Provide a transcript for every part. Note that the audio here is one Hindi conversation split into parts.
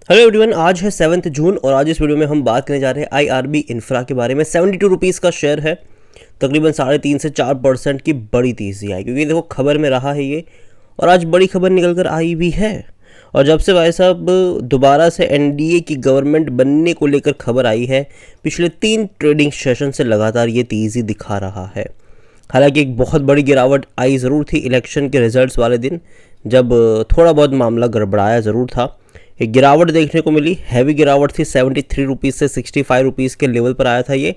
हेलो एवरीवन, आज है 7 जून और आज इस वीडियो में हम बात करने जा रहे हैं आईआरबी इंफ्रा के बारे में। 72 रुपीज़ का शेयर है, तकरीबन 3.5 से 4% की बड़ी तेज़ी आई, क्योंकि देखो खबर में रहा है ये और आज बड़ी खबर निकल कर आई भी है। और जब से भाई साहब दोबारा से एनडीए की गवर्नमेंट बनने को लेकर खबर आई है, पिछले 3 ट्रेडिंग सेशन से लगातार ये तेज़ी दिखा रहा है। हालांकि एक बहुत बड़ी गिरावट आई ज़रूर थी इलेक्शन के रिजल्ट्स वाले दिन, जब थोड़ा बहुत मामला गड़बड़ाया ज़रूर था। एक गिरावट देखने को मिली, हैवी गिरावट थी, 73 रुपीज़ से 65 रुपीज़ के लेवल पर आया था ये,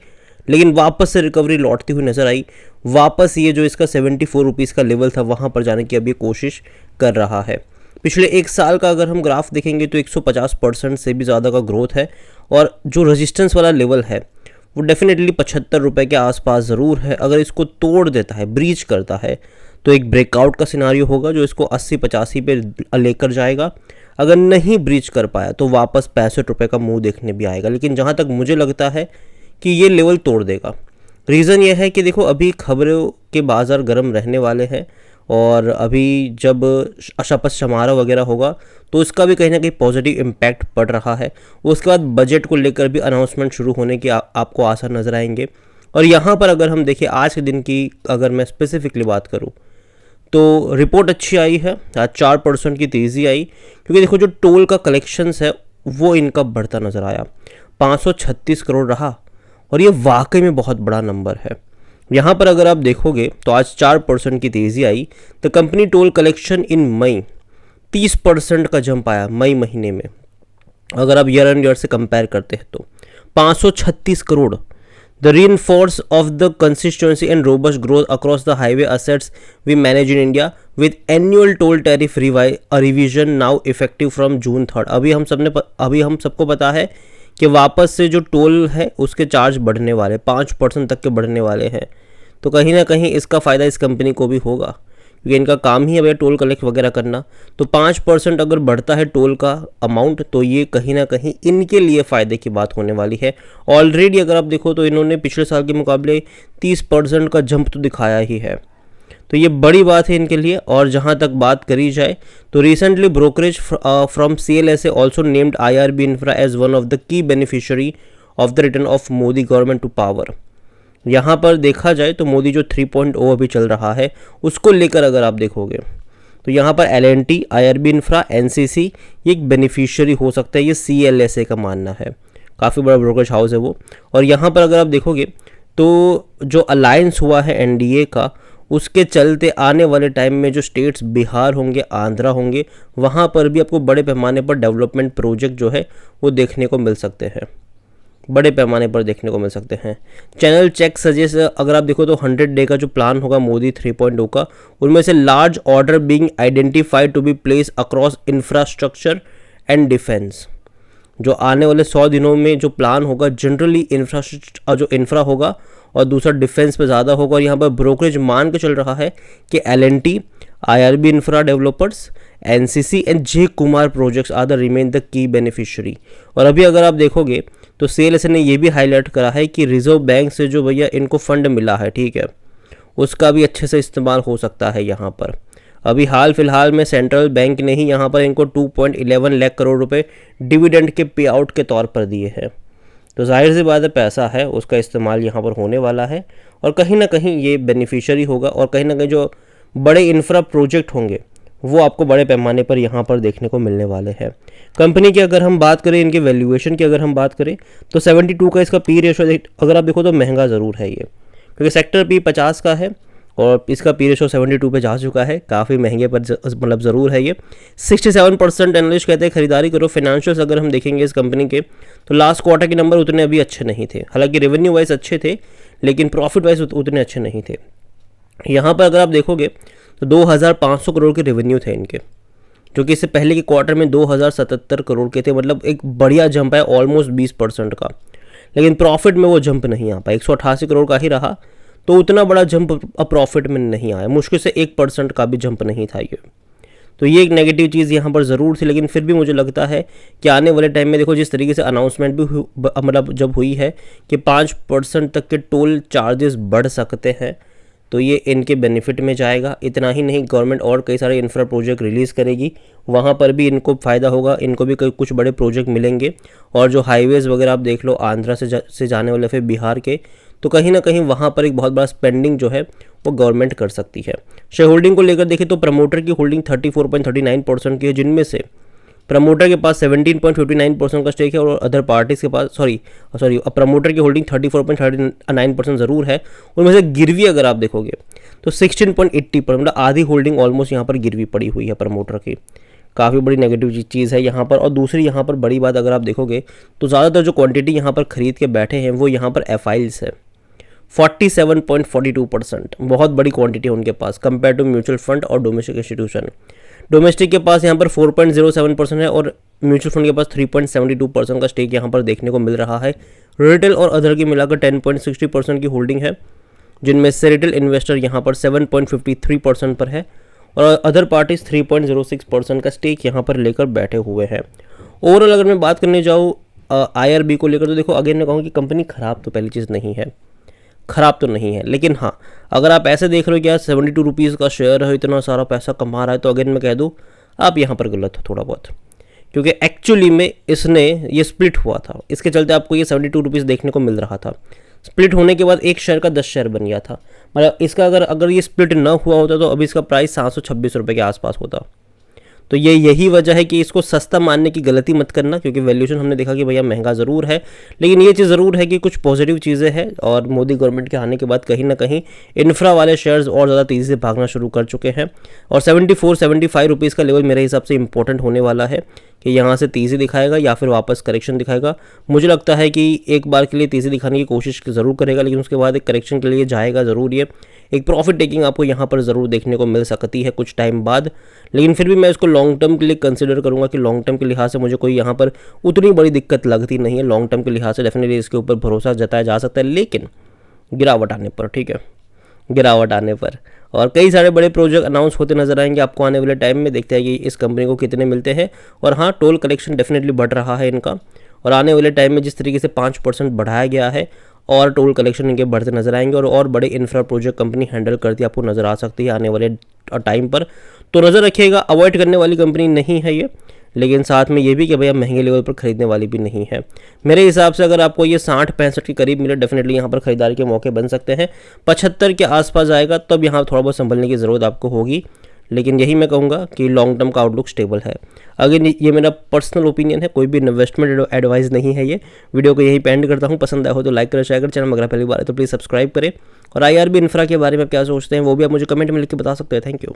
लेकिन वापस से रिकवरी लौटती हुई नज़र आई। वापस ये जो इसका 74 रुपीज़ का लेवल था वहाँ पर जाने की अभी कोशिश कर रहा है। पिछले एक साल का अगर हम ग्राफ देखेंगे तो 150% से भी ज़्यादा का ग्रोथ है, और जो रेजिस्टेंस वाला लेवल है वो डेफिनेटली 75 रुपये के आसपास ज़रूर है। अगर इसको तोड़ देता है, ब्रीच करता है, तो एक ब्रेकआउट का सिनारियो होगा जो इसको 80-85 पे लेकर जाएगा। अगर नहीं ब्रीच कर पाया तो वापस 65 रुपये का मुंह देखने भी आएगा, लेकिन जहाँ तक मुझे लगता है कि ये लेवल तोड़ देगा। रीज़न ये है कि देखो अभी खबरों के बाज़ार गर्म रहने वाले हैं, और अभी जब शपथ समारोह वगैरह होगा तो इसका भी कहीं ना कहीं पॉजिटिव इम्पैक्ट पड़ रहा है। उसके बाद बजट को लेकर भी अनाउंसमेंट शुरू होने के आपको आसार नज़र आएंगे। और यहाँ पर अगर हम देखें आज के दिन की, अगर मैं स्पेसिफिकली बात करूँ तो रिपोर्ट अच्छी आई है। आज 4% की तेज़ी आई, क्योंकि देखो जो टोल का कलेक्शंस है वो इनका बढ़ता नज़र आया, 536 करोड़ रहा, और ये वाकई में बहुत बड़ा नंबर है। यहाँ पर अगर आप देखोगे तो आज 4% की तेज़ी आई। The company toll collection in May 30% का जंप आया मई महीने में। अगर आप ईयर एंड ईयर से कंपेयर करते हैं तो 536 crore. The reinforce of the consistency and robust growth across the highway assets we manage in India with annual toll tariff revision now effective from June 3rd। अभी हम सबको पता है कि वापस से जो टोल है उसके चार्ज बढ़ने वाले, 5% तक के बढ़ने वाले हैं। तो कहीं ना कहीं इसका फ़ायदा इस कंपनी को भी होगा, क्योंकि इनका काम ही है भैया टोल कलेक्ट वगैरह करना। तो 5% अगर बढ़ता है टोल का अमाउंट तो ये कहीं ना कहीं इनके लिए फ़ायदे की बात होने वाली है। ऑलरेडी अगर आप देखो तो इन्होंने पिछले साल के मुकाबले 30% का जंप तो दिखाया ही है, तो ये बड़ी बात है इनके लिए। और जहाँ तक बात करी जाए तो recently brokerage from CLSA also named IRB infra as one of the key beneficiary of the return of Modi government to power. यहाँ पर देखा जाए तो मोदी जो 3.0 अभी चल रहा है उसको लेकर अगर आप देखोगे तो यहाँ पर L&T, IRB इंफ्रा, NCC ये एक बेनिफिशियरी हो सकता है, ये CLSA का मानना है। काफ़ी बड़ा ब्रोकरेज हाउस है वो। और यहाँ पर अगर आप देखोगे तो जो अलायंस हुआ है NDA का, उसके चलते आने वाले टाइम में जो स्टेट्स बिहार होंगे, आंध्रा होंगे, वहाँ पर भी आपको बड़े पैमाने पर डेवलपमेंट प्रोजेक्ट जो है वो देखने को मिल सकते हैं, बड़े पैमाने पर देखने को मिल सकते हैं। चैनल चेक सजेस्ट अगर आप देखो तो 100 डे का जो प्लान होगा मोदी 3.0 का, उनमें से large order being identified to be place across infrastructure and defence. जो आने वाले 100 दिनों में जो प्लान होगा जनरली इंफ्रास्ट्रक्चर जो इंफ्रा होगा और दूसरा डिफेंस पे ज़्यादा होगा। और यहाँ पर ब्रोकरेज मान के चल रहा है कि L&T, IRB infra developers, NCC and J Kumar projects are the remain the key beneficiary. और अभी अगर आप देखोगे तो CLSA ने ये भी हाईलाइट करा है कि रिजर्व बैंक से जो भैया इनको फंड मिला है, ठीक है, उसका भी अच्छे से इस्तेमाल हो सकता है यहाँ पर। अभी हाल फिलहाल में सेंट्रल बैंक ने ही यहाँ पर इनको 2.11 लाख करोड़ रुपए डिविडेंड के पे आउट के तौर पर दिए हैं। तो जाहिर सी बात है पैसा है, उसका इस्तेमाल यहाँ पर होने वाला है, और कहीं ना कहीं ये बेनिफिशियरी होगा। और कहीं ना कहीं जो बड़े इंफ्रा प्रोजेक्ट होंगे वो आपको बड़े पैमाने पर यहाँ पर देखने को मिलने वाले हैं। कंपनी की अगर हम बात करें, इनके वैल्यूएशन की अगर हम बात करें तो 72 का इसका पी रेशो अगर आप देखो तो महंगा ज़रूर है ये, क्योंकि सेक्टर पी 50 का है और इसका पी रेशो 72 पे जा चुका है। काफ़ी महंगे पर मतलब ज़रूर है ये। 67% एनालिस्ट कहते हैं खरीदारी करो। फाइनेंशियल्स अगर हम देखेंगे इस कंपनी के तो लास्ट क्वार्टर के नंबर उतने अभी अच्छे नहीं थे, हालांकि रेवेन्यू वाइज अच्छे थे लेकिन प्रॉफिट वाइज उतने अच्छे नहीं थे। यहाँ पर अगर आप देखोगे तो 2500 करोड़ के रेवेन्यू थे इनके, जो कि इससे पहले के क्वार्टर में 2077 करोड़ के थे। मतलब एक बढ़िया जंप है, ऑलमोस्ट 20% का। लेकिन प्रॉफिट में वो जंप नहीं आ पाया, 188 करोड़ का ही रहा, तो उतना बड़ा जंप अब प्रॉफिट में नहीं आया। मुश्किल से 1% का भी जंप नहीं था ये। तो ये एक नेगेटिव चीज़ यहाँ पर ज़रूर थी, लेकिन फिर भी मुझे लगता है कि आने वाले टाइम में देखो जिस तरीके से अनाउंसमेंट भी मतलब जब हुई है कि 5% तक के टोल चार्जेस बढ़ सकते हैं, तो ये इनके बेनिफिट में जाएगा। इतना ही नहीं, गवर्नमेंट और कई सारे इंफ्रा प्रोजेक्ट रिलीज़ करेगी, वहाँ पर भी इनको फ़ायदा होगा, इनको भी कुछ बड़े प्रोजेक्ट मिलेंगे। और जो हाईवेज़ वगैरह आप देख लो आंध्रा से जाने वाले फिर बिहार के, तो कहीं ना कहीं वहाँ पर एक बहुत बड़ा स्पेंडिंग जो है वो गवर्नमेंट कर सकती है। शेयर होल्डिंग को लेकर देखें तो प्रमोटर की होल्डिंग 34.39% की है, जिनमें से प्रमोटर के पास 17.59% का स्टेक है और अदर पार्टीज के पास सॉरी प्रमोटर की होल्डिंग 34.39% ज़रूर है। उनमें से गिरवी अगर आप देखोगे तो 16.80%, मतलब आधी होल्डिंग ऑलमोस्ट यहाँ पर गिरवी पड़ी हुई है प्रमोटर की। काफ़ी बड़ी नेगेटिव चीज़ है यहाँ पर। और दूसरी यहाँ पर बड़ी बात अगर आप देखोगे तो ज़्यादातर जो क्वांटिटी यहाँ पर खरीद के बैठे हैं वो यहाँ पर एफआईल्स है, 47.42%, बहुत बड़ी क्वांटिटी है उनके पास कंपेयर टू म्यूचुअल फंड और डोमेस्टिक इंस्टीट्यूशन। डोमेस्टिक के पास यहाँ पर 4.07% है और म्यूचुअल फंड के पास 3.72% का स्टेक यहाँ पर देखने को मिल रहा है। रिटेल और अदर की मिलाकर 10.60% की होल्डिंग है, जिनमें से रिटेल इन्वेस्टर यहाँ पर 7.53% पर है और अदर पार्टीज 3.06% का स्टेक यहाँ पर लेकर बैठे हुए हैं। ओवरऑल अगर मैं बात करने जाऊँ IRB को लेकर, तो देखो अगेन मैं कहूँ कि कंपनी ख़राब तो पहली चीज़ नहीं है, ख़राब तो नहीं है, लेकिन हाँ अगर आप ऐसे देख रहे हो कि यार 72 रुपीज़ का शेयर है, इतना सारा पैसा कमा रहा है, तो अगेन मैं कह दूँ आप यहाँ पर गलत हो थोड़ा बहुत, क्योंकि एक्चुअली में इसने ये स्प्लिट हुआ था, इसके चलते आपको ये 72 रुपीज़ देखने को मिल रहा था। स्प्लिट होने के बाद एक शेयर का 10 शेयर बन गया था, मतलब इसका अगर ये स्प्लिट ना हुआ होता तो अभी इसका प्राइस 726 रुपये के आसपास होता। तो ये यही वजह है कि इसको सस्ता मानने की गलती मत करना, क्योंकि वैल्यूएशन हमने देखा कि भैया महंगा ज़रूर है, लेकिन ये चीज़ ज़रूर है कि कुछ पॉजिटिव चीज़ें हैं और मोदी गवर्नमेंट के आने के बाद कहीं ना कहीं इंफ्रा वाले शेयर्स और ज़्यादा तेज़ी से भागना शुरू कर चुके हैं। और 74-75 रुपीज़ का लेवल मेरे हिसाब से इंपॉर्टेंट होने वाला है कि यहाँ से तेज़ी दिखाएगा या फिर वापस करेक्शन दिखाएगा। मुझे लगता है कि एक बार के लिए तेज़ी दिखाने की कोशिश ज़रूर करेगा, लेकिन उसके बाद एक करेक्शन के लिए जाएगा ज़रूर। ये एक प्रॉफिट टेकिंग आपको यहाँ पर ज़रूर देखने को मिल सकती है कुछ टाइम बाद, लेकिन फिर भी मैं इसको लॉन्ग टर्म के लिए कंसिडर करूँगा कि लॉन्ग टर्म के लिहाज से मुझे कोई यहाँ पर उतनी बड़ी दिक्कत लगती नहीं है। लॉन्ग टर्म के लिहाज से डेफिनेटली इसके ऊपर भरोसा जताया जा सकता है, लेकिन गिरावट आने पर, ठीक है, गिरावट आने पर। और कई सारे बड़े प्रोजेक्ट अनाउंस होते नजर आएंगे आपको आने वाले टाइम में, देखते हैं कि इस कंपनी को कितने मिलते हैं। और हाँ, टोल कलेक्शन डेफिनेटली बढ़ रहा है इनका, और आने वाले टाइम में जिस तरीके से 5% बढ़ाया गया है और टोल कलेक्शन इनके बढ़ते नजर आएंगे और बड़े इंफ्रा प्रोजेक्ट कंपनी हैंडल करती आपको नज़र आ सकती है आने वाले टाइम पर। तो नज़र रखिएगा, अवॉइड करने वाली कंपनी नहीं है ये, लेकिन साथ में ये भी कि भैया महंगे लेवल पर खरीदने वाली भी नहीं है। मेरे हिसाब से अगर आपको ये 60-65 के करीब मिले, डेफिनेटली यहाँ पर खरीदारी के मौके बन सकते हैं। 75 के आसपास आएगा तब यहाँ थोड़ा बहुत संभलने की ज़रूरत आपको होगी, लेकिन यही मैं कहूँगा कि लॉन्ग टर्म का आउटलुक स्टेबल है। अगर ये मेरा पर्सनल ओपिनियन है, कोई भी इन्वेस्टमेंट एडवाइस नहीं है ये। वीडियो को यहीं पे एंड करता हूँ। पसंद आया हो तो लाइक करें, शेयर करें, चैनल में अगर पहली बार है तो प्लीज़ सब्सक्राइब करें। और IRB इंफ्रा के बारे में क्या सोचते हैं वो भी आप मुझे कमेंट में लिख के बता सकते हैं। Thank you.